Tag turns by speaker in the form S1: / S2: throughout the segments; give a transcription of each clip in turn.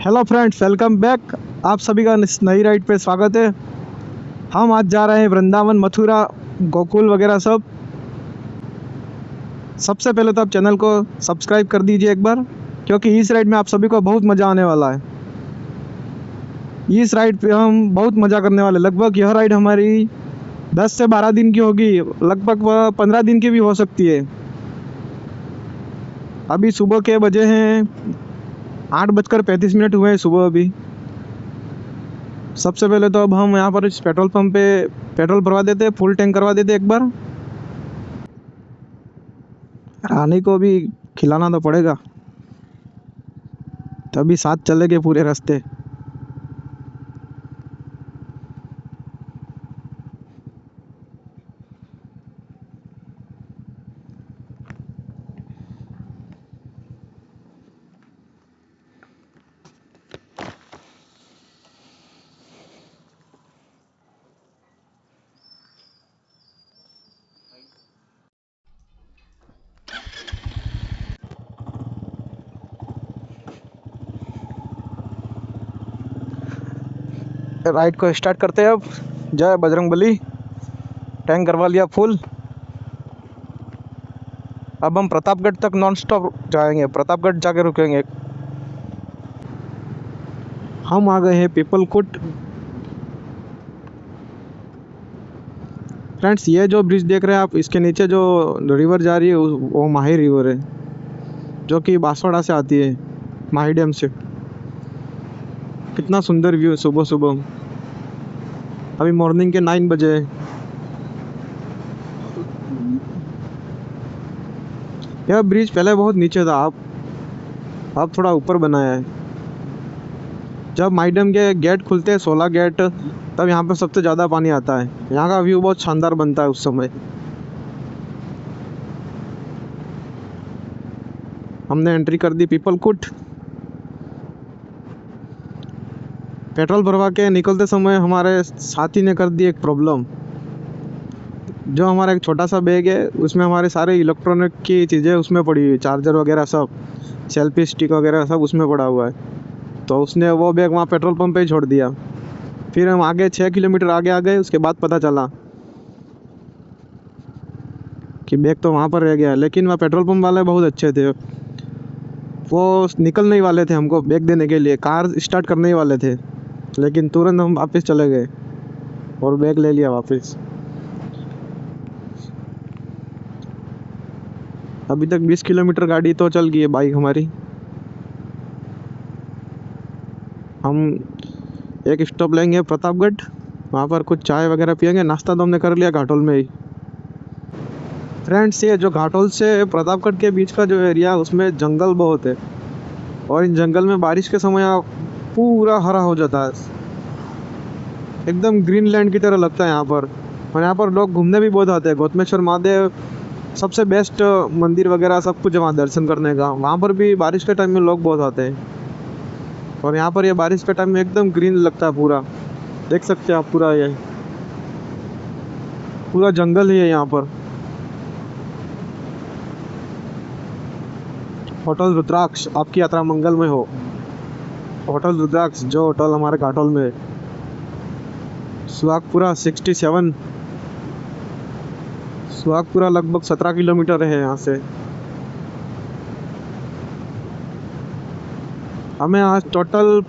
S1: Hello friends, welcome back. आप सभी का इस नई राइड पे स्वागत है। हम आज जा रहे हैं वृंदावन, मथुरा, गोकुल वगैरह सब। सबसे पहले तो आप चैनल को सब्सक्राइब कर दीजिए एक बार, क्योंकि इस राइड में आप सभी को बहुत मज़ा आने वाला है। इस राइड पे हम बहुत मज़ा करने वाले। लगभग यह राइड हमारी 10 से 12 दिन की होगी, लगभग 15 दिन की भी हो सकती है। अभी सुबह के बजे हैं 8:35 हुए हैं सुबह अभी। सबसे पहले तो अब हम यहाँ पर इस पेट्रोल पंप पे पेट्रोल भरवा देते हैं, फुल टैंक करवा देते हैं एक बार। रानी को भी खिलाना तो पड़ेगा, तभी साथ चलेंगे पूरे रास्ते। राइड को स्टार्ट करते हैं अब। जय बजरंगबली। टैंक करवा लिया फुल। अब हम प्रतापगढ़ तक नॉन स्टॉप जाएंगे, प्रतापगढ़ जाके रुकेंगे। हम आ गए हैं पीपलकुट। फ्रेंड्स, ये जो ब्रिज देख रहे हैं आप, इसके नीचे जो रिवर जा रही है वो माही रिवर है, जो कि बांसवाड़ा से आती है, माही डैम से। कितना सुंदर व्यू है सुबह सुबह। अभी मॉर्निंग के 9 बजे है। यह ब्रिज पहले बहुत नीचे था, अब थोड़ा ऊपर बनाया है। जब माही डैम के गेट खुलते हैं 16 गेट, तब यहाँ पर सबसे ज़्यादा पानी आता है। यहाँ का व्यू बहुत शानदार बनता है उस समय। हमने एंट्री कर दी पीपलकुट। पेट्रोल भरवा के निकलते समय हमारे साथी ने कर दी एक प्रॉब्लम। जो हमारा एक छोटा सा बैग है, उसमें हमारे सारे इलेक्ट्रॉनिक की चीज़ें उसमें पड़ी हुई, चार्जर वगैरह सब, सेल्फी स्टिक वगैरह सब उसमें पड़ा हुआ है। तो उसने वो बैग वहाँ पेट्रोल पंप पे ही छोड़ दिया। फिर हम आगे 6 किलोमीटर आगे आ गए। उसके बाद पता चला कि बैग तो वहाँ पर रह गया। लेकिन वहाँ पेट्रोल पंप वाले बहुत अच्छे थे, वो निकलने ही वाले थे हमको बैग देने के लिए, कार स्टार्ट करने ही वाले थे। लेकिन तुरंत हम वापस चले गए और बैग ले लिया वापस। अभी तक 20 किलोमीटर गाड़ी तो चल गई है, बाइक हमारी। हम एक स्टॉप लेंगे प्रतापगढ़, वहाँ पर कुछ चाय वगैरह पियेंगे। नाश्ता तो हमने कर लिया घाटोल में ही। फ्रेंड्स, ये जो घाटोल से प्रतापगढ़ के बीच का जो एरिया है, उसमें जंगल बहुत है। और इन जंगल में बारिश के समय पूरा हरा हो जाता है, एकदम ग्रीन लैंड की तरह लगता है यहाँ पर। और यहाँ पर लोग घूमने भी बहुत आते हैं। गौतमेश्वर महादेव सबसे बेस्ट मंदिर वगैरह सब कुछ है वहाँ दर्शन करने का। वहाँ पर भी बारिश के टाइम में लोग बहुत आते हैं। और यहाँ पर ये बारिश के टाइम में एकदम ग्रीन लगता है पूरा। देख सकते हैं आप, पूरा जंगल ही है यहाँ पर। होटल रुद्राक्ष, आपकी यात्रा मंगलमय हो। होटल रुद्राक्ष जो होटल हमारे घाटोल में है, सुहागपुरा 67। सुहागपुरा लगभग 17 किलोमीटर है यहाँ से। हमें आज टोटल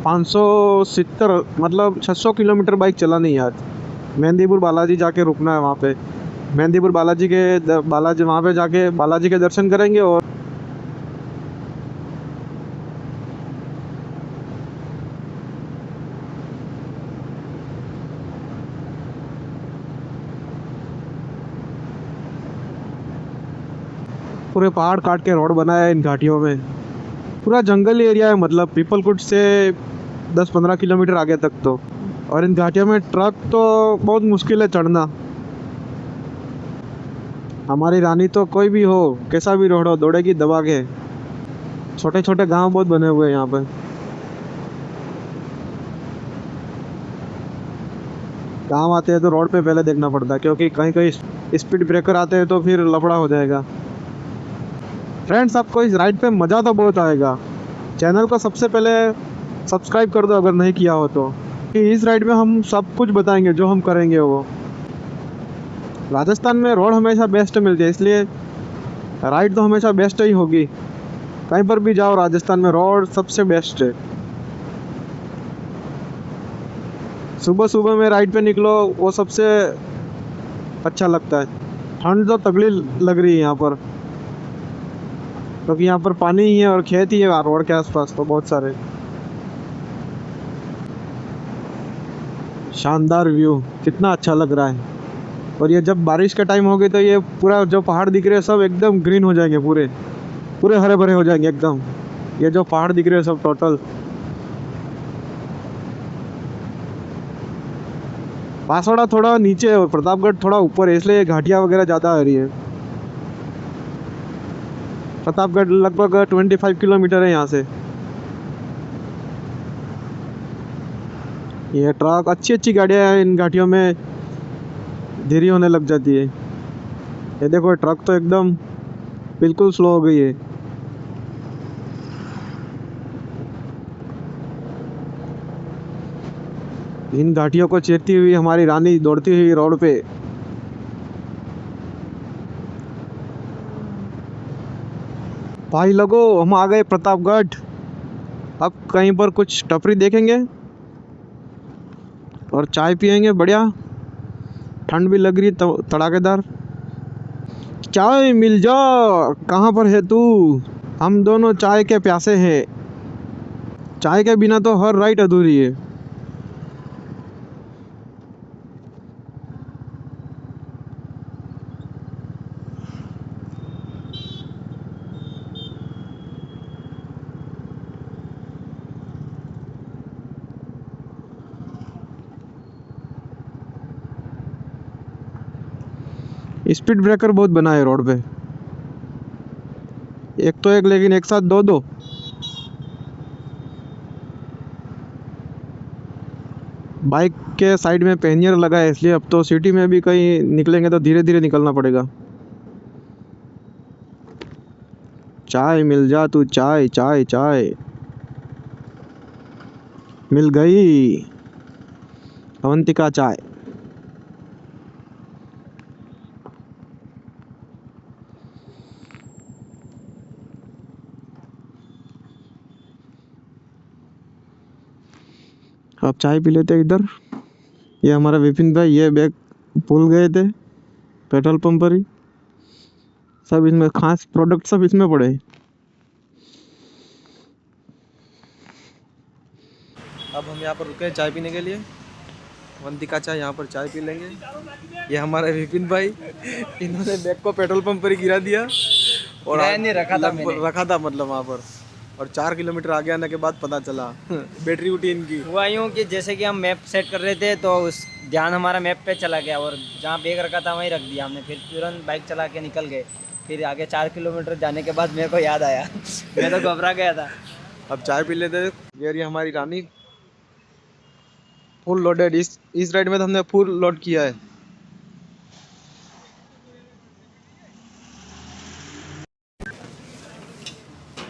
S1: 570 मतलब 600 किलोमीटर बाइक चलानी है आज। मेहंदीपुर बालाजी जाके रुकना है वहाँ पे। मेहंदीपुर बालाजी वहाँ पे जाके बालाजी के दर्शन करेंगे। और पूरे पहाड़ काट के रोड बनाया है इन घाटियों में। पूरा जंगल एरिया है, मतलब पीपलकुट से 10-15 किलोमीटर आगे तक तो। और इन घाटियों में ट्रक तो बहुत मुश्किल है चढ़ना। हमारी रानी तो कोई भी हो, कैसा भी रोड हो, दौड़ेगी दबा के। छोटे छोटे गांव बहुत बने हुए हैं यहाँ पे। गांव आते हैं तो रोड पे पहले देखना पड़ता है, क्योंकि कहीं कहीं स्पीड ब्रेकर आते हैं तो फिर लफड़ा हो जाएगा। फ्रेंड्स, आपको इस राइड पे मज़ा तो बहुत आएगा। चैनल को सबसे पहले सब्सक्राइब कर दो अगर नहीं किया हो तो। इस राइड में हम सब कुछ बताएंगे जो हम करेंगे वो। राजस्थान में रोड हमेशा बेस्ट मिलती है, इसलिए राइड तो हमेशा बेस्ट ही होगी। कहीं पर भी जाओ राजस्थान में रोड सबसे बेस्ट है। सुबह सुबह में राइड पे निकलो वो सबसे अच्छा लगता है। ठंड तो तगड़ी लग रही है यहाँ पर, क्योंकि यहाँ पर पानी ही है और खेत ही है रोड के आसपास तो बहुत सारे। शानदार व्यू, कितना अच्छा लग रहा है। और ये जब बारिश का टाइम होगी तो ये पूरा जो पहाड़ दिख रहे हैं सब एकदम ग्रीन हो जाएंगे, पूरे पूरे हरे भरे हो जाएंगे एकदम। ये जो पहाड़ दिख रहे हैं सब टोटल। बांसवाड़ा थोड़ा नीचे है और प्रतापगढ़ थोड़ा ऊपर है, इसलिए घाटियाँ वगैरह ज़्यादा आ रही है। प्रतापगढ़ लगभग 25 किलोमीटर है यहाँ से। ये ट्रक, अच्छी अच्छी गाड़ियाँ हैं, इन घाटियों में धीरे होने लग जाती है। ये देखो ट्रक तो एकदम बिल्कुल स्लो हो गई है। इन घाटियों को चीरती हुई हमारी रानी दौड़ती हुई रोड पे। भाई लोगों, हम आ गए प्रतापगढ़। अब कहीं पर कुछ टपरी देखेंगे और चाय पियेंगे बढ़िया। ठंड भी लग रही है तड़ाकेदार। चाय मिल जा, कहाँ पर है तू? हम दोनों चाय के प्यासे हैं। चाय के बिना तो हर राइड अधूरी है। स्पीड ब्रेकर बहुत बना है रोड पे, एक तो एक, लेकिन एक साथ दो दो। बाइक के साइड में पैनियर लगा है, इसलिए अब तो सिटी में भी कहीं निकलेंगे तो धीरे धीरे निकलना पड़ेगा। चाय मिल जा तू, चाय चाय चाय। मिल गई अवंतिका चाय। अब चाय पी लेते हैं इधर। ये हमारा विपिन भाई ये बैग भूल गए थे पेट्रोल पंप पर ही। सब इसमें खास प्रोडक्ट सब इसमें पड़े। अब हम यहाँ पर रुके चाय पीने के लिए। अवंतिका चाय, यहाँ पर चाय पी लेंगे। ये हमारे विपिन भाई, इन्होंने बैग को पेट्रोल पंप पर ही गिरा दिया और
S2: नहीं
S1: रखा था मतलब वहाँ पर। और 4 किलोमीटर आगे आने के बाद पता चला बैटरी उठी इनकी।
S2: हुआ यूँ कि जैसे कि हम मैप सेट कर रहे थे तो उस ध्यान हमारा मैप पे चला गया और जहाँ बैग रखा था वहीं रख दिया हमने। फिर तुरंत बाइक चला के निकल गए। फिर आगे 4 किलोमीटर जाने के बाद मेरे को याद आया मैं तो घबरा गया था।
S1: अब चाय पी लेते। ये रही हमारी रानी, फुल लोडेड। इस राइड में तो हमने फुल लोड किया है।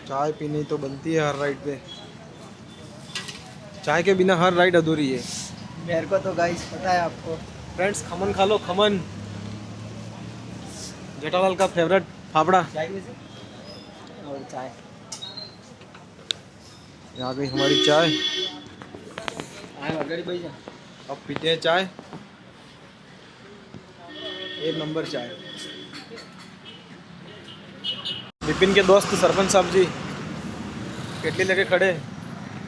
S1: चाय पीनी तो बनती है हर राइड पे। चाय के बिना हर राइड अधूरी है।
S2: मेरे को तो गाइस पता है आपको।
S1: फ्रेंड्स, खमन खा लो, खमन। जेठालाल का फेवरेट फाफड़ा।
S2: चाय में और चाय।
S1: यहाँ गई हमारी चाय।
S2: भैया
S1: अब पीते हैं चाय, एक नंबर चाय। विपिन के दोस्त सरपंच साहब जी केटली लेके खड़े।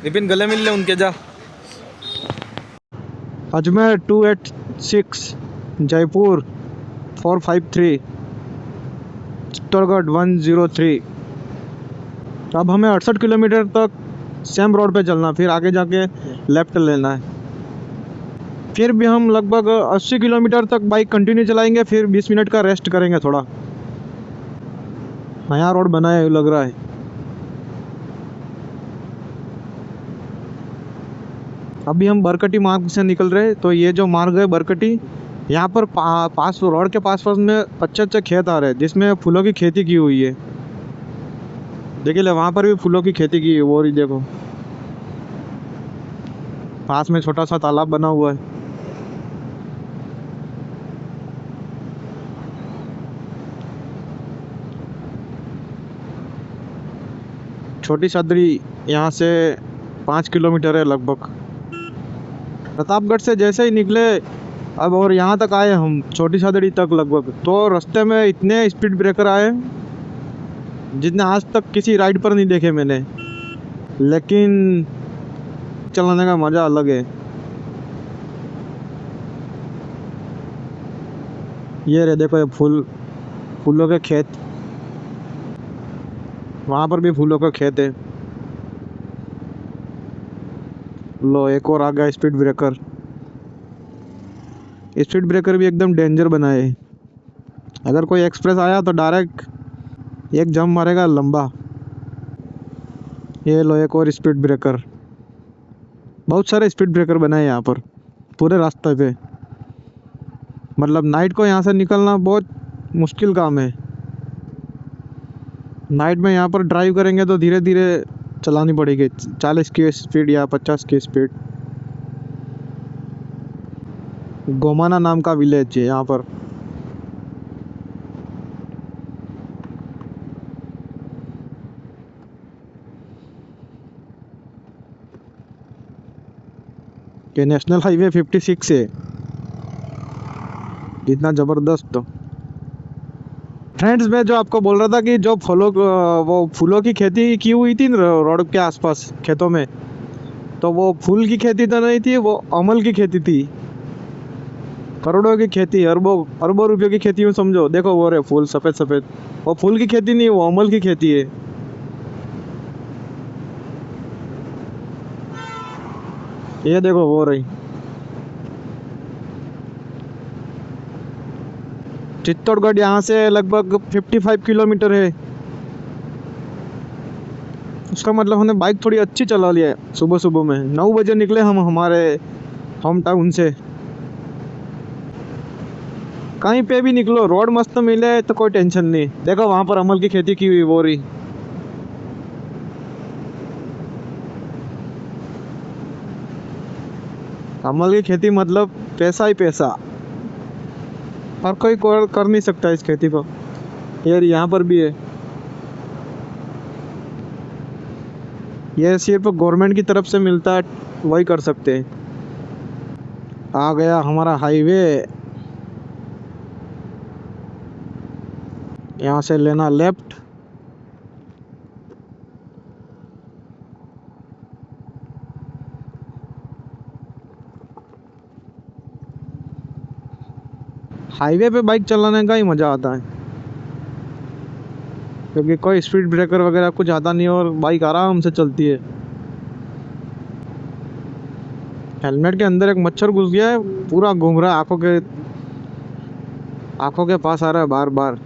S1: विपिन गले मिल ले उनके जा। अजमेर 286, जयपुर 453, चित्तौड़गढ़ 103। अब हमें 68 किलोमीटर तक सेम रोड पे चलना, फिर आगे जाके लेफ्ट लेना है। फिर भी हम लगभग 80 किलोमीटर तक बाइक कंटिन्यू चलाएंगे, फिर 20 मिनट का रेस्ट करेंगे थोड़ा। नया रोड बना है लग रहा है। अभी हम बरकटी मार्ग से निकल रहे हैं, तो ये जो मार्ग है बरकटी, यहाँ पर पास रोड के पास में अच्छे अच्छे खेत आ रहे हैं जिसमें फूलों की खेती की हुई है। देखिए वहाँ पर भी फूलों की खेती की है, वो रही देखो। पास में छोटा सा तालाब बना हुआ है। छोटी सदरी यहाँ से 5 किलोमीटर है लगभग। प्रतापगढ़ से जैसे ही निकले अब और यहाँ तक आए हम छोटी सदड़ी तक लगभग, तो रास्ते में इतने स्पीड ब्रेकर आए जितने आज तक किसी राइड पर नहीं देखे मैंने। लेकिन चलाने का मज़ा अलग है। ये रे देखो, ये फूलों के खेत, वहाँ पर भी फूलों का खेत है। लो एक और आ गया स्पीड ब्रेकर। स्पीड ब्रेकर भी एकदम डेंजर बनाए। अगर कोई एक्सप्रेस आया तो डायरेक्ट एक जंप मारेगा लंबा। ये लो एक और स्पीड ब्रेकर। बहुत सारे स्पीड ब्रेकर बनाए यहाँ पर पूरे रास्ते पे। मतलब नाइट को यहाँ से निकलना बहुत मुश्किल काम है। नाइट में यहाँ पर ड्राइव करेंगे तो धीरे धीरे चलानी पड़ेगी, 40 की स्पीड या 50 की स्पीड। गोमाना नाम का विलेज है यहाँ पर। ये नेशनल हाईवे 56 है। इतना ज़बरदस्त। फ्रेंड्स, मैं जो आपको बोल रहा था कि जो वो फूलों की खेती की हुई थी रोड के आसपास खेतों में, तो वो फूल की खेती तो नहीं थी, वो अमल की खेती थी। करोड़ों की खेती, अरबों अरबों रुपयों की खेती, यूँ समझो। देखो वो रे फूल सफ़ेद सफ़ेद, वो फूल की खेती नहीं, वो अमल की खेती है। ये देखो वो रही चित्तौड़गढ़। यहाँ से लगभग 55 किलोमीटर है। उसका मतलब हमने बाइक थोड़ी अच्छी चला लिया है। सुबह सुबह में 9 बजे निकले हम हमारे होम टाउन से। कहीं पे भी निकलो, रोड मस्त मिले तो कोई टेंशन नहीं। देखो वहाँ पर अमल की खेती की हुई वो रही। अमल की खेती मतलब पैसा ही पैसा। हर कोई कर नहीं सकता इस खेती को। यार यहाँ पर भी है। ये सिर्फ गवर्नमेंट की तरफ से मिलता है, वही कर सकते हैं। आ गया हमारा हाईवे। यहाँ से लेना लेफ्ट। हाईवे पे बाइक चलाने का ही मज़ा आता है, क्योंकि कोई स्पीड ब्रेकर वगैरह कुछ आता नहीं और बाइक आराम से चलती है। हेलमेट के अंदर एक मच्छर घुस गया है, पूरा घूम रहा है आंखों के पास आ रहा है बार बार।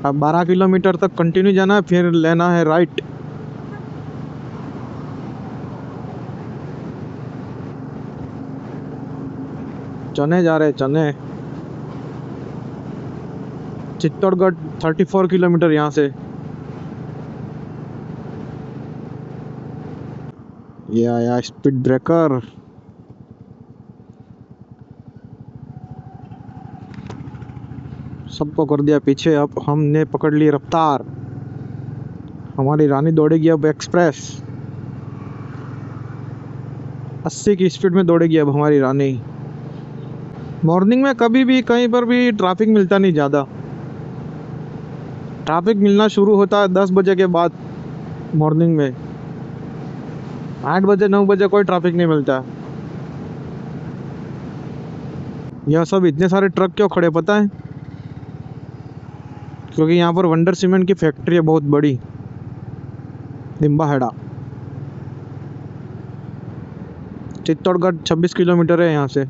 S1: अब 12 किलोमीटर तक कंटिन्यू जाना है, फिर लेना है राइट। चने जा रहे चने। चित्तौड़गढ़ 34 किलोमीटर यहाँ से। ये आया स्पीड ब्रेकर। सबको कर दिया पीछे। अब हमने पकड़ ली रफ्तार। हमारी रानी दौड़ेगी अब एक्सप्रेस। 80 की स्पीड में दौड़ेगी अब हमारी रानी। मॉर्निंग में कभी भी कहीं पर भी ट्रैफिक मिलता नहीं ज़्यादा। ट्रैफिक मिलना शुरू होता है 10 बजे के बाद। मॉर्निंग में 8 बजे 9 बजे कोई ट्रैफिक नहीं मिलता। यह सब इतने सारे ट्रक क्यों खड़े पता है? क्योंकि यहाँ पर वंडर सीमेंट की फैक्ट्री है बहुत बड़ी, निम्बाहेड़ा। चित्तौड़गढ़ 26 किलोमीटर है यहाँ से।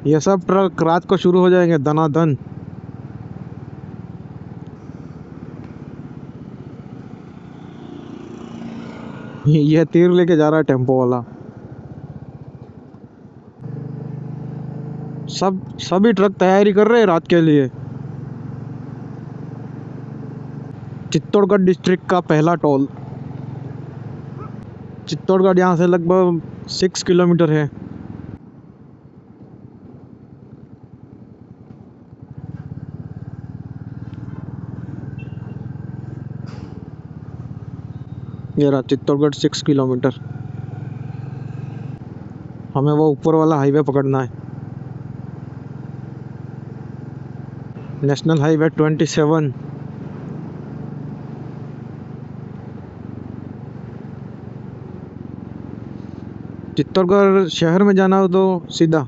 S1: ये सब ट्रक रात को शुरू हो जाएंगे दनादन। ये तीर लेके जा रहा है टेम्पो वाला। सभी ट्रक तैयारी कर रहे हैं रात के लिए। चित्तौड़गढ़ डिस्ट्रिक्ट का पहला टोल। चित्तौड़गढ़ यहाँ से लगभग 6 किलोमीटर है। ये रहा चित्तौड़गढ़ 6 किलोमीटर। हमें वो ऊपर वाला हाईवे पकड़ना है, नेशनल हाईवे 27। चित्तौड़गढ़ शहर में जाना हो तो सीधा।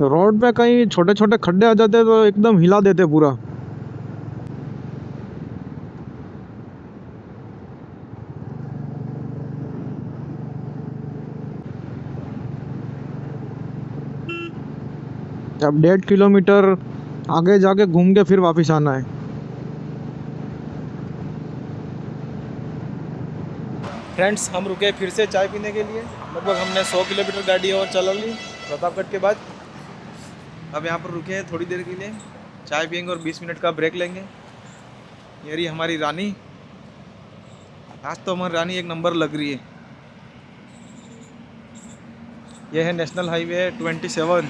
S1: रोड पे कहीं छोटे छोटे खड्डे आ जाते तो एकदम हिला देते पूरा। अब 1.5 किलोमीटर आगे जाके घूम के फिर वापस आना है।
S3: फ्रेंड्स, हम रुके फिर से चाय पीने के लिए। लगभग हमने 100 किलोमीटर गाड़ी और चला ली प्रतापगढ़ के बाद। अब यहाँ पर रुके हैं थोड़ी देर के लिए, चाय पियेंगे और 20 मिनट का ब्रेक लेंगे। ये रही हमारी रानी। आज तो हमारी रानी एक नंबर लग रही है। यह है नेशनल हाईवे 27।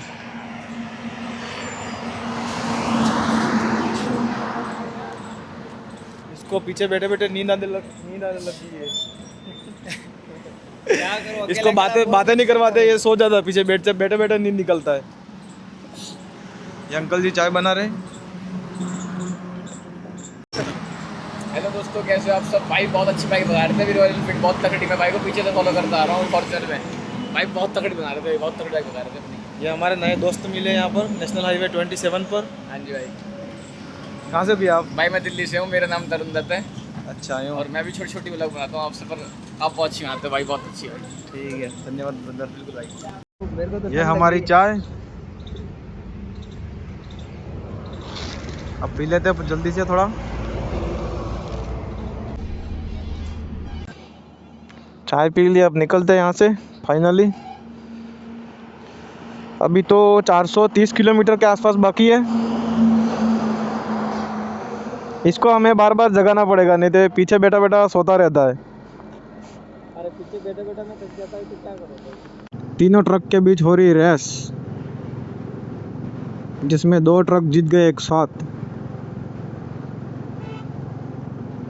S3: इसको पीछे बैठे बैठे नींद आने लगती है।
S2: क्या करो,
S3: इसको बातें नहीं करवाते, ये सो जाता है पीछे बैठे बैठे नींद निकलता है। ये अंकल जी चाय बना रहे हैं।
S4: हेलो दोस्तों, कैसे हो आप सब। भाई बहुत अच्छी बाइक बना रहे थे, रॉयल एनफील्ड बहुत तगड़ी। मैं बाइक को पीछे से फॉलो करता आ रहा हूँ फॉर्च्यूनर में। बाइक बहुत तगड़ी बना रहे थे, बहुत तगड़ी बाइक बना रहे थे अपनी।
S3: ये हमारे नए दोस्त मिले यहाँ पर नेशनल हाईवे 27 पर।
S4: हाँ जी भाई।
S3: कहाँ से भी आप?
S4: भाई मैं दिल्ली से हूँ, मेरा नाम तरुण दत्त है।
S3: अच्छा यूँ।
S4: और मैं भी छोटी छोटी व्लॉग बनाता हूँ आपसे, पर आप बहुत अच्छी बनाते हो भाई, बहुत अच्छी है।
S3: ठीक है, धन्यवाद ब्रदर।
S4: बिल्कुल भाई।
S3: ये हमारी चाय। अब पी लेते हैं जल्दी से थोड़ा।
S1: चाय पी लिया, अब निकलते हैं यहाँ से फाइनली। अभी तो 430 किलोमीटर के आसपास बाकी है। इसको हमें बार बार जगाना पड़ेगा, नहीं तो पीछे बैठा बैठा सोता रहता है।
S2: अरे पीछे बैठे बैठे मैं थक जाता है तो क्या करोगे।
S1: तीनों ट्रक के बीच हो रही रेस, जिसमें 2 ट्रक जीत गए एक साथ।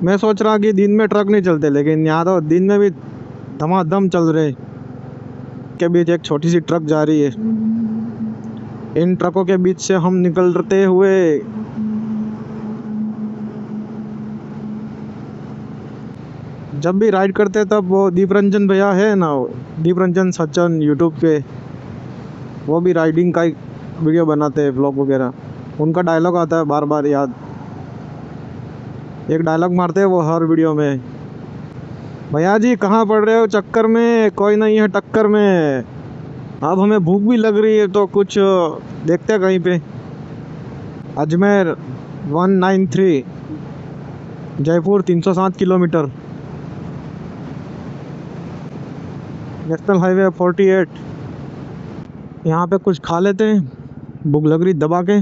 S1: मैं सोच रहा कि दिन में ट्रक नहीं चलते, लेकिन यहाँ तो दिन में भी धमाधम चल रहे। के बीच एक छोटी सी ट्रक जा रही है। इन ट्रकों के बीच से हम निकलते हुए जब भी राइड करते तब वो दीप रंजन भैया है ना, दीप रंजन सज्जन यूट्यूब पे, वो भी राइडिंग का वीडियो बनाते हैं, व्लॉग वगैरह। उनका डायलॉग आता है बार बार याद, एक डायलॉग मारते हैं वो हर वीडियो में। भैया जी कहाँ पड़ रहे हो चक्कर में, कोई नहीं है टक्कर में। अब हमें भूख भी लग रही है तो कुछ देखते हैं कहीं पे। Ajmer 193, Jaipur 307 kilometre, national highway 48। यहाँ पे कुछ खा लेते हैं, भूख लग रही दबा के।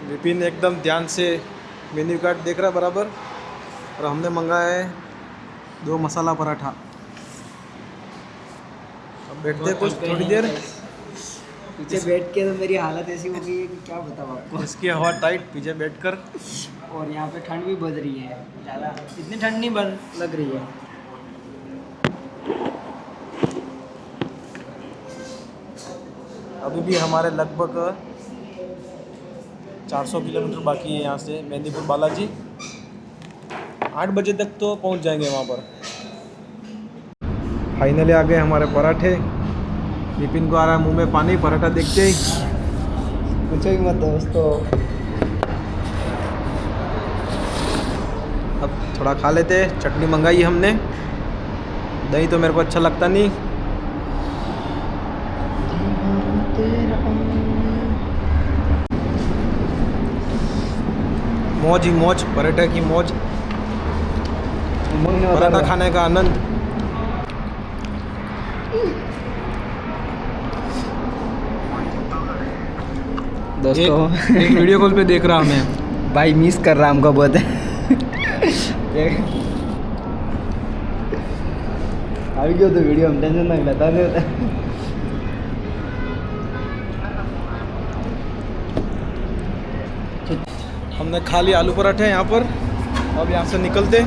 S3: विपिन एकदम ध्यान से मेन्यू कार्ड देख रहा बराबर। और हमने मंगाया है 2 मसाला पराठा। अब बैठते हैं कुछ थोड़ी देर।
S2: पीछे बैठ के तो मेरी हालत ऐसी हो गई है कि क्या बताऊँ आपको।
S3: इसकी हवा टाइट पीछे बैठकर।
S2: और यहाँ पे ठंड भी बढ़ रही है ज़्यादा, इतनी ठंड नहीं लग रही है।
S3: अभी भी हमारे लगभग 400 किलोमीटर बाकी है यहाँ से मेहंदीपुर बालाजी। 8 बजे तक तो पहुँच जाएंगे वहाँ पर। फाइनली आ गए हमारे पराठे। विपिन को आ रहा है मुंह में पानी पराठा देखते ही।
S2: कुछ भी मत दोस्तों।
S3: अब थोड़ा खा लेते, चटनी मंगाई हमने, दही तो मेरे को अच्छा लगता नहीं। मौज ही मौज, पराठा की मौज, पराठा खाने का आनंद।
S2: दोस्तों
S3: एक वीडियो कॉल पे देख रहा हमें।
S2: भाई मिस कर रहा हमको बहुत है। अभी क्यों तो वीडियो हम टेंशन ना लेता नहीं होता।
S3: हमने खा लिया आलू पराठे यहाँ पर। अब यहाँ से निकलते,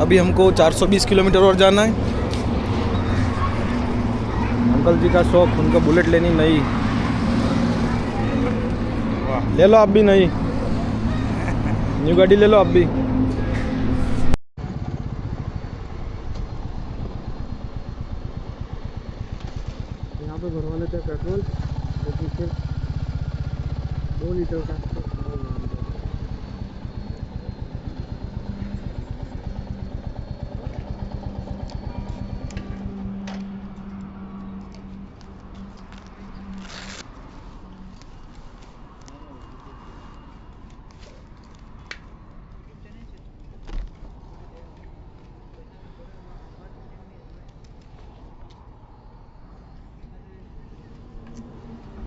S3: अभी हमको 420 किलोमीटर और जाना है। अंकल जी का शौक, उनको बुलेट लेनी नई। वाह, ले लो आप भी नई, न्यू गाड़ी ले लो आप भी। यहाँ पे भरवा लेते हैं पेट्रोल, तो फिर 2 लीटर का।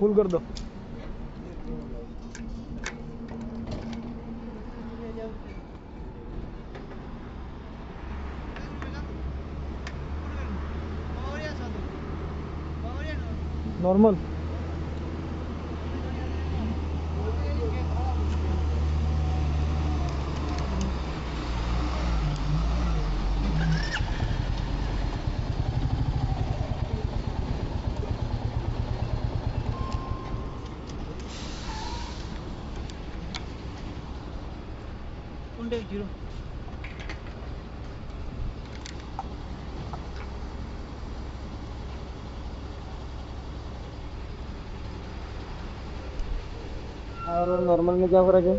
S3: फुल कर दो। Normal zero.
S2: और नॉर्मल में क्या फर्क है?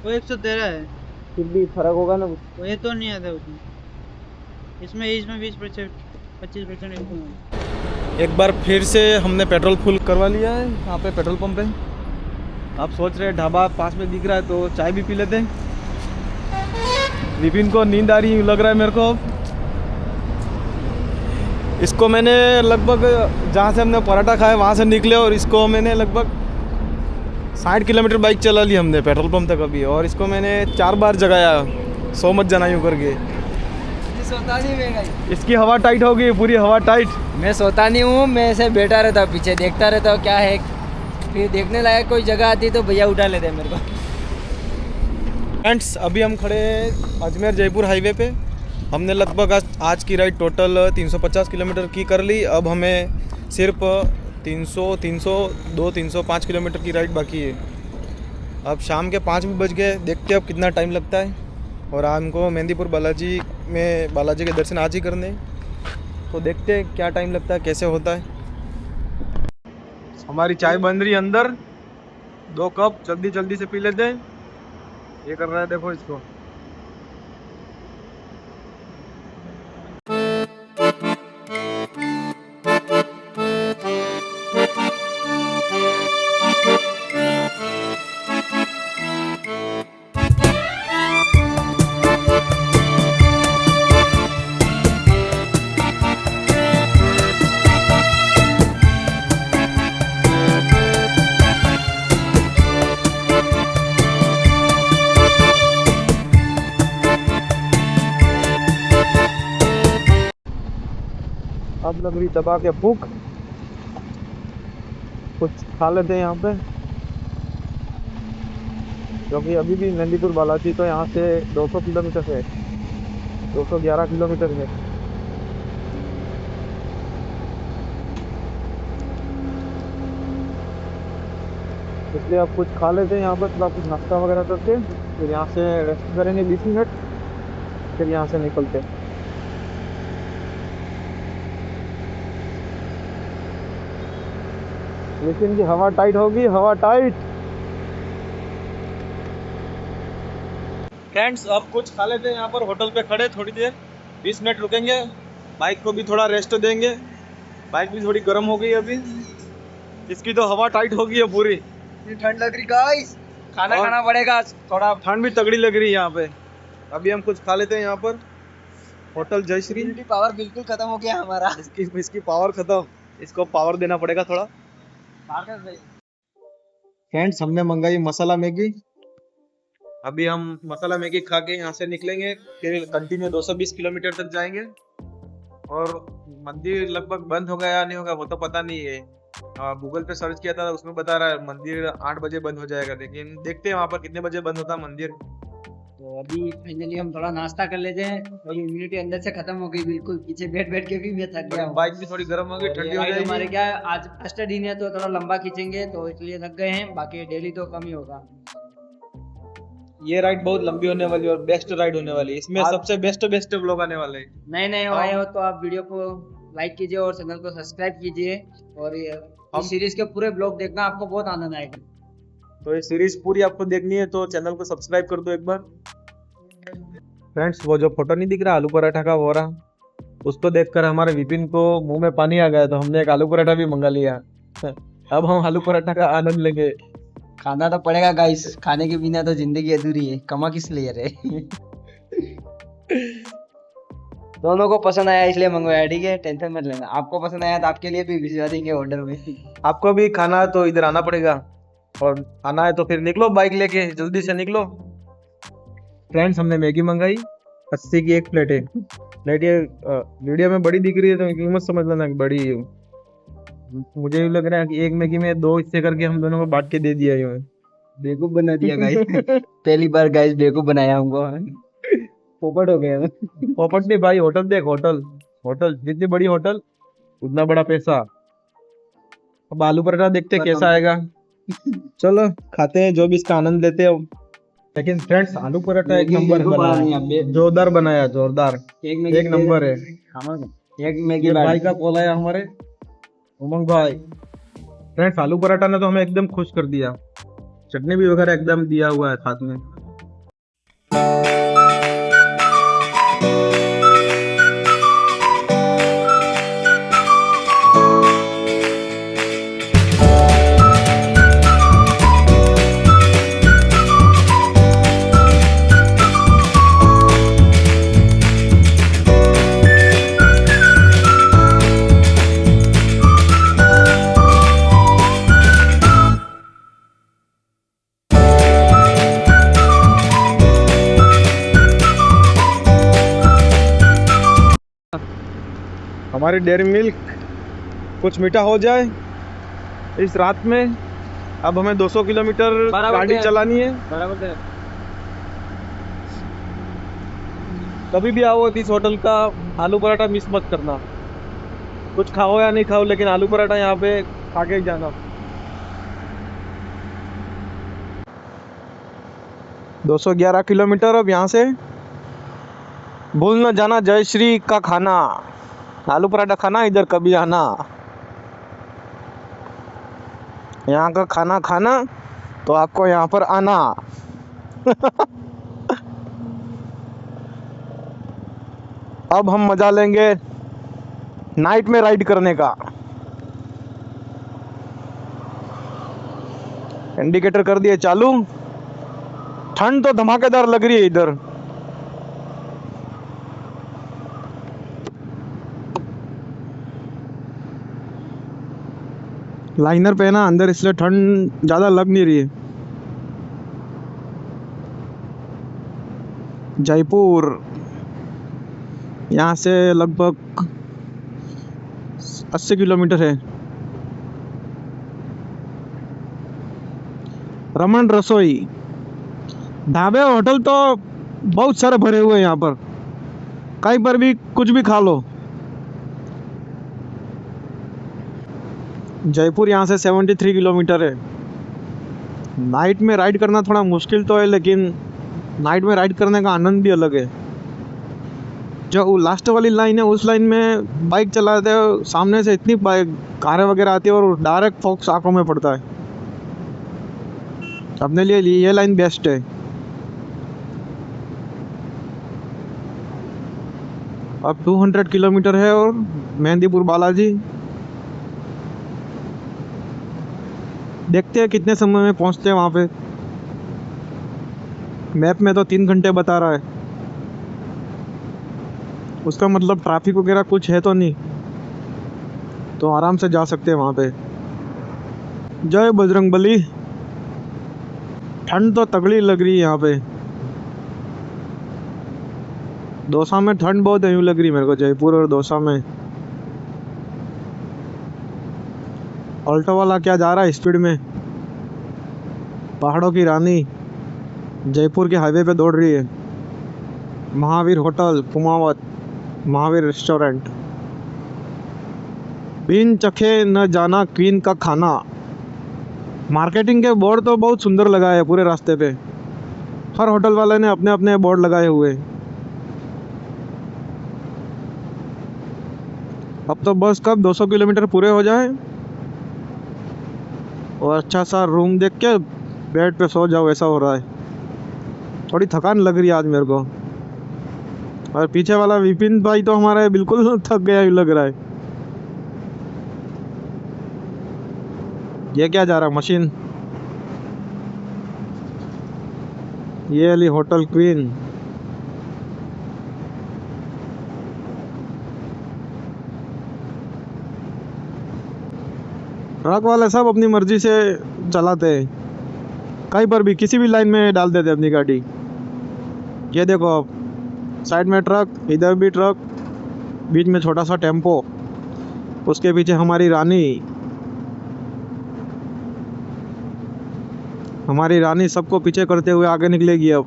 S5: वो 113 है।
S2: फिर भी फर्क होगा ना कुछ।
S5: वो ये तो नहीं आता उसमें। इसमें 20% 25%।
S3: एक बार फिर से हमने पेट्रोल फुल करवा लिया है यहाँ पे पेट्रोल पंप पे। आप सोच रहे ढाबा पास में दिख रहा है तो चाय भी पी लेते हैं। विपिन को नींद आ रही लग रहा है मेरे को। इसको मैंने लगभग जहाँ से हमने पराठा खाया वहाँ से निकले और इसको मैंने लगभग 60 किलोमीटर बाइक चला ली हमने पेट्रोल पंप तक अभी। और इसको मैंने 4 बार जगाया, सो मत जाना यूँ करके।
S2: सोता नहीं मैं भाई।
S3: इसकी हवा टाइट हो गई, पूरी हवा टाइट।
S2: मैं सोता नहीं हूँ, मैं ऐसे बैठा रहता हूँ, पीछे देखता रहता हूँ क्या है। फिर देखने लायक कोई जगह आती तो भैया उठा लेते हैं मेरे को।
S3: फ्रेंड्स अभी हम खड़े हैं अजमेर जयपुर हाईवे पे। हमने लगभग आज की राइड टोटल 350 किलोमीटर की कर ली। अब हमें सिर्फ 305 किलोमीटर की राइड बाकी है। अब शाम के 5 भी बज गए, देखते हैं अब कितना टाइम लगता है। और हमको मेहंदीपुर बालाजी में बालाजी के दर्शन आज ही करने हैं, तो देखते हैं क्या टाइम लगता है, कैसे होता है। हमारी चाय बन रही अंदर, 2 कप जल्दी जल्दी से पी लेते हैं। ये कर रहा है देखो इसको। अब लग रही दबा के भूख, कुछ खा लेते हैं यहाँ पे, क्योंकि अभी भी मेहंदीपुर बालाजी तो यहाँ से 200 किलोमीटर है, 211 किलोमीटर है। इसलिए अब कुछ खा लेते हैं यहाँ पर, थोड़ा कुछ नाश्ता वगैरह करके फिर यहाँ से रेस्ट करेंगे 20 मिनट, फिर यहाँ से निकलते हैं।
S1: लेकिन की हवा टाइट होगी, हवा टाइट। फ्रेंड्स अब कुछ खा लेते हैं यहाँ पर होटल पे खड़े, थोड़ी देर 20 मिनट रुकेंगे, बाइक को भी थोड़ा रेस्ट देंगे। बाइक भी थोड़ी गर्म हो गई अभी, इसकी तो हवा टाइट हो गई है पूरी।
S2: ठंड लग रही गाइस, खाना
S1: और-
S2: खाना पड़ेगा थोड़ा।
S1: ठंड भी तगड़ी लग रही है यहाँ पे। अभी हम कुछ खा लेते हैं यहाँ पर, होटल जयश्री।
S2: पावर बिल्कुल खत्म हो गया हमारा।
S1: इसकी पावर खत्म, इसको पावर देना पड़ेगा थोड़ा। फ्रेंड्स हमने मंगाई मसाला मैगी। अभी हम मसाला मैगी खा के यहाँ से निकलेंगे, फिर कंटिन्यू 220 किलोमीटर तक जाएंगे। और मंदिर लगभग बंद होगा या नहीं होगा वो तो पता नहीं है। गूगल पे सर्च किया था, उसमें बता रहा है मंदिर 8 बजे बंद हो जाएगा, लेकिन देखते हैं वहाँ पर कितने बजे बंद होता है मंदिर।
S2: तो अभी फाइनली हम थोड़ा नाश्ता कर लेते हैं, और इम्यूनिटी अंदर से खत्म हो गई बिल्कुल, पीछे बैठ बैठ के भी मैं थक गया हूँ।
S1: बाइक भी थोड़ी गर्म हो गई, ठंडी हो
S2: हमारे
S1: जाएगी।
S2: क्या है, आज फर्स्ट दिन है तो थोड़ा लंबा खींचेंगे, तो इसलिए थक गए हैं, बाकी डेली तो कम ही होगा।
S1: ये राइड बहुत लंबी होने वाली है और बेस्ट राइड होने वाली है, इसमें सबसे बेस्ट व्लॉग आने वाले हैं।
S2: नए नए आए हो तो आप वीडियो को लाइक कीजिए और चैनल को सब्सक्राइब कीजिए, और इस सीरीज के पूरे ब्लॉग देखना, आपको बहुत आनंद आएगा।
S1: तो ये सीरीज पूरी आपको देखनी है तो चैनल को सब्सक्राइब कर दो एक बार। फ्रेंड्स वो जो फोटो नहीं दिख रहा आलू पराठा का वो रहा, उसको देखकर हमारे विपिन को मुंह में पानी आ गया, तो हमने एक आलू पराठा भी मंगा लिया। अब हम आलू पराठा का आनंद लेंगे।
S2: खाना तो पड़ेगा गाइस, खाने के बिना तो जिंदगी अधूरी है, कमा किस लिए रहे। दोनों को पसंद आया इसलिए मंगवाया, ठीक है, टेंशन मत लेना। आपको पसंद आया तो आपके लिए भी भिजवा देंगे ऑर्डर में।
S1: आपको भी खाना है तो इधर आना पड़ेगा, और आना है तो फिर निकलो बाइक लेके, जल्दी से निकलो। फ्रेंड्स हमने मैगी मंगाई, 80 की एक प्लेट है। प्लेट ये वीडियो में बड़ी दिख रही है तो कीमत समझ लेना कि बड़ी है। मुझे भी लग रहा है कि एक मैगी में 2 हिस्से करके हम दोनों को बांट के दे दिया है।
S2: बेवकूफ बना दिया गाइस। पहली बार गाइस बेवकूफ बनाया हमको, पोपट हो गया।
S1: पोपट नहीं भाई, होटल देख, होटल जितनी बड़ी होटल उतना बड़ा पैसा। अब आलू पराठा देखते हैं कैसा आएगा। चलो खाते हैं, जो भी इसका आनंद लेते हैं। लेकिन फ्रेंड्स आलू पराठा एक नंबर बनाया, जोरदार बनाया, जोरदार, एक नंबर है।
S2: एक मैगी
S1: ये भाई का कॉल आया हमारे, उमंग भाई। फ्रेंड्स आलू पराठा ने तो हमें एकदम खुश कर दिया, चटनी भी वगैरह एकदम दिया हुआ है साथ में। हमारी डेयरी मिल्क कुछ मीठा हो जाए इस रात में। अब हमें 200 किलोमीटर गाड़ी चलानी है।
S2: बराबर।
S1: कभी भी आओ इस होटल का आलू पराठा मिस मत करना। कुछ खाओ या नहीं खाओ, लेकिन आलू पराठा यहाँ पे खा के ही जाना। 211 किलोमीटर अब यहाँ से। भूल न जाना जयश्री का खाना, आलू पराठा खाना, इधर कभी आना। यहाँ का खाना खाना तो आपको यहाँ पर आना। अब हम मजा लेंगे नाइट में राइड करने का। इंडिकेटर कर दिए चालू। ठंड तो धमाकेदार लग रही है इधर। लाइनर पहना अंदर, इसलिए ठंड ज़्यादा लग नहीं रही है। जयपुर यहाँ से लगभग 80 किलोमीटर है। रमन रसोई, ढाबे होटल तो बहुत सारे भरे हुए हैं यहाँ पर, कहीं पर भी कुछ भी खा लो। जयपुर यहाँ से 73 किलोमीटर है। नाइट में राइड करना थोड़ा मुश्किल तो है, लेकिन नाइट में राइड करने का आनंद भी अलग है। जो लास्ट वाली लाइन है उस लाइन में बाइक चलाते हो सामने से इतनी बाइक कारें वगैरह आती है और डायरेक्ट फोकस आंखों में पड़ता है। अपने लिए ये लाइन बेस्ट है। अब 200 किलोमीटर है और मेहंदीपुर बालाजी। देखते हैं कितने समय में पहुंचते हैं वहाँ पे। मैप में तो 3 घंटे बता रहा है, उसका मतलब ट्रैफिक वगैरह कुछ है तो नहीं, तो आराम से जा सकते हैं वहाँ पे। जय बजरंगबली। ठंड तो तगड़ी लग रही है यहाँ पे। दौसा में ठंड बहुत है यूँ लग रही मेरे को, जयपुर और दौसा में। ऑल्टो वाला क्या जा रहा है स्पीड में। पहाड़ों की रानी जयपुर के हाईवे पे दौड़ रही है। Mahavir hotel Kumawat, Mahavir restaurant. बिन चखे न जाना क्वीन का खाना। मार्केटिंग के बोर्ड तो बहुत सुंदर लगाए हैं पूरे रास्ते पे। हर होटल वाले ने अपने अपने बोर्ड लगाए हुए। अब तो बस कब 200 किलोमीटर पूरे हो जाए और अच्छा सा रूम देख के बेड पे सो जाओ, ऐसा हो रहा है। थोड़ी थकान लग रही है आज मेरे को। और पीछे वाला विपिन भाई तो हमारा बिल्कुल थक गया ही लग रहा है। ये क्या जा रहा है मशीन। ये वाली होटल क्वीन। ट्रक वाले सब अपनी मर्जी से चलाते हैं, कहीं पर भी किसी भी लाइन में डाल देते अपनी गाड़ी। ये देखो आप, साइड में ट्रक, इधर भी ट्रक, बीच में छोटा सा टेम्पो, उसके पीछे हमारी रानी। हमारी रानी सबको पीछे करते हुए आगे निकलेगी अब।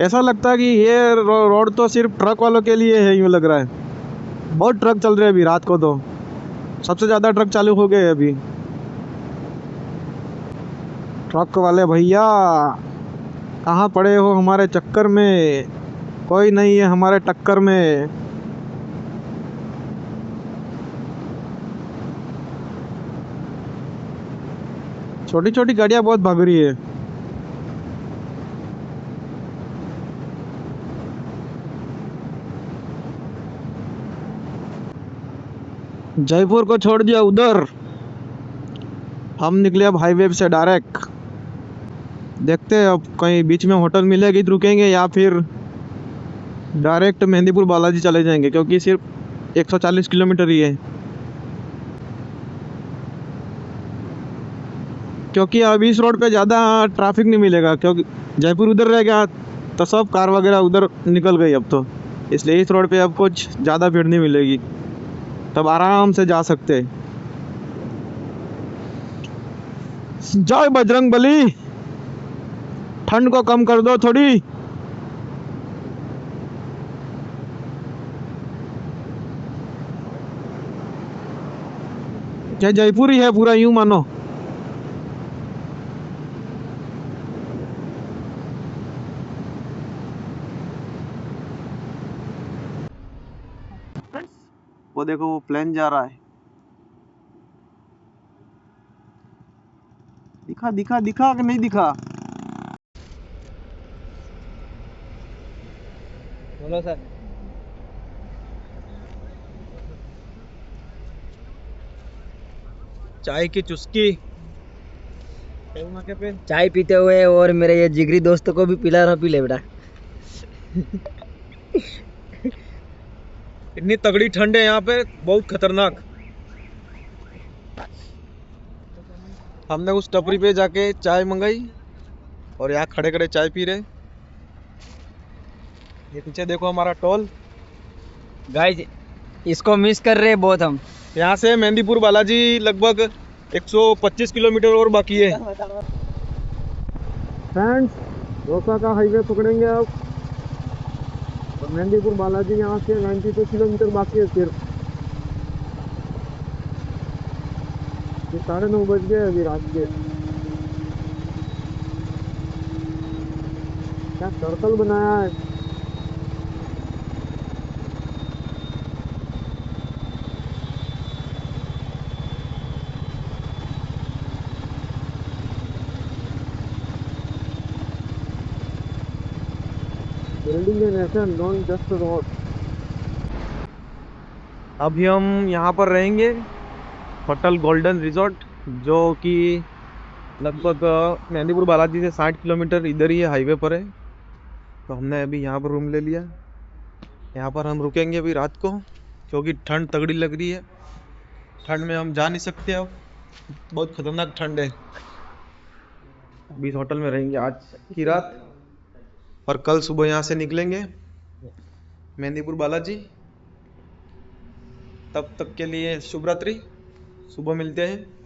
S1: ऐसा लगता है कि ये रोड तो सिर्फ ट्रक वालों के लिए है, यूँ लग रहा है। बहुत ट्रक चल रहे हैं अभी रात को, तो सबसे ज़्यादा ट्रक चालू हो गए अभी। ट्रक वाले भैया कहाँ पड़े हो हमारे चक्कर में, कोई नहीं है हमारे टक्कर में। छोटी छोटी गाड़ियाँ बहुत भाग रही है। जयपुर को छोड़ दिया उधर, हम निकले अब हाईवे से डायरेक्ट। देखते हैं अब कहीं बीच में होटल मिलेगी तो रुकेंगे, या फिर डायरेक्ट मेहंदीपुर बालाजी चले जाएंगे, क्योंकि सिर्फ 140 किलोमीटर ही है। क्योंकि अब इस रोड पे ज़्यादा ट्रैफिक नहीं मिलेगा, क्योंकि जयपुर उधर रह गया तो सब कार वगैरह उधर निकल गई अब तो, इसलिए इस रोड पे अब कुछ ज़्यादा भीड़ नहीं मिलेगी, तब आराम से जा सकते। जय बजरंगबली। ठंड को कम कर दो थोड़ी। क्या जयपुर ही है पूरा, यूं मानो। वो देखो वो प्लेन जा रहा है। दिखा दिखा दिखा कि नहीं दिखा।
S2: बोलो सर।
S1: चाय की चुस्की पे।
S2: चाय पीते हुए और मेरे ये जिगरी दोस्तों को भी पिला रहा, पी ले बेटा।
S1: इतनी तगड़ी ठंड है यहाँ पे, बहुत खतरनाक। हमने उस टपरी पे जाके चाय मंगाई और यहाँ खड़े खड़े चाय पी रहे। ये पीछे देखो हमारा टोल।
S2: गाइस इसको मिस कर रहे हैं बहुत हम।
S1: यहाँ से मेहंदीपुर बालाजी लगभग 125 किलोमीटर और बाकी है। फ्रेंड्स दौसा का हाईवे पकड़ेंगे अब, और मेहंदीपुर बालाजी यहाँ से 92 किलोमीटर बाकी है सिर्फ। ये 9:30 बज गए अभी रात के। क्या सर्कल बनाया है। Building in nation not just road. अभी हम यहाँ पर रहेंगे होटल गोल्डन रिजॉर्ट, जो कि लगभग मेहंदीपुर बालाजी से 60 किलोमीटर इधर ही है, हाईवे पर है। तो हमने अभी यहाँ पर रूम ले लिया। यहाँ पर हम रुकेंगे अभी रात को, क्योंकि ठंड तगड़ी लग रही है। ठंड में हम जा नहीं सकते, अब बहुत खतरनाक ठंड है। अभी इस होटल में रहेंगे आज की रात, और कल सुबह यहाँ से निकलेंगे मेहंदीपुर बालाजी। तब तक के लिए शुभ रात्रि, सुबह मिलते हैं।